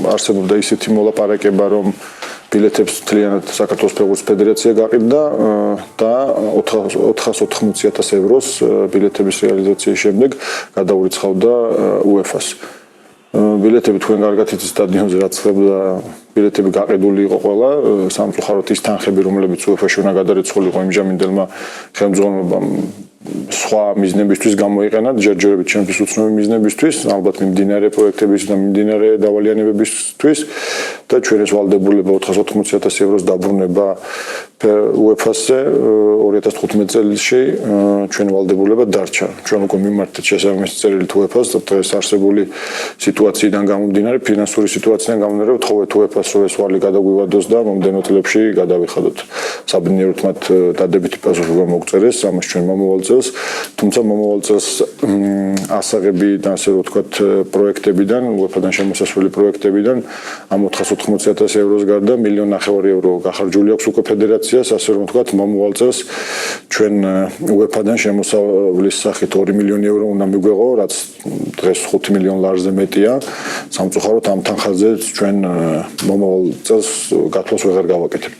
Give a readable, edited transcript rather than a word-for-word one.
არსებობდა ისეთი მოლაპარაკება, რომ ბილეთებს მთლიანად საქართველოს ფეხბურთის ფედერაცია გაყიდდა და 480,000 ევროს ბილეთების რეალიზაციის შემდეგ გადაურიცხავდა UEFA-ს. ბილეთები თქვენ კარგად იცით სტადიონზე რაც ხდება, ბილეთები გაყიდული იყო ყველა, სამწუხაროდ ის თანხები, რომლებიც UEFA-ში უნდა გადარიცხულიყო იმჟამინდელმა ხელმძღვანელობამ სხვა მიზნებისთვის გამოიყენა, ჯერჯერობით ჩემთვის უცნობი მიზნებისთვის, ალბათ მიმდინარე პროექტების და მიმდინარე დავალიანებებისთვის და ჩვენ ეს ვალდებულება 480,000 ევროს დაბრუნება UEFA-ზე 2015 წელს ჩვენ ვალდებულება დარჩა. ჩვენ უკვე მიმართეთ შესაბამისი წერილით UEFA-ს და დღეს არსებული სიტუაციიდან გამომდინარე, ფინანსური სიტუაციიდან გამომდინარე, ვთხოვეთ UEFA-ს, რომ ეს ვალი გადაგვივადოს და მომდენო წლებში გადავიხადოთ. საბედნიეროდ მათ დადებითი პასუხი მოგწერეს, ამას ჩვენ მომავალ წელს, თუმცა მომავალ წელს ასაღები და ასე რომ ვთქვათ პროექტებიდან, UEFA-დან შემოსასვლელი პროექტებიდან ამ 480,000 ევროს გარდა 1,5 მილიონი ევრო გახარჯული აქვს უკვე ფედერაციას, ასე რომ ვთქვათ მომავალ წელს ჩვენ UEFA-დან შემოსავლის სახით 2 მილიონი ევრო უნდა მიგვეღო, რაც დღეს 5 მილიონ ლარზე მეტია. სამწუხაროდ ამ თანხაზე ჩვენ მომავალ წელს გათვლას ვეღარ გავაკეთებთ.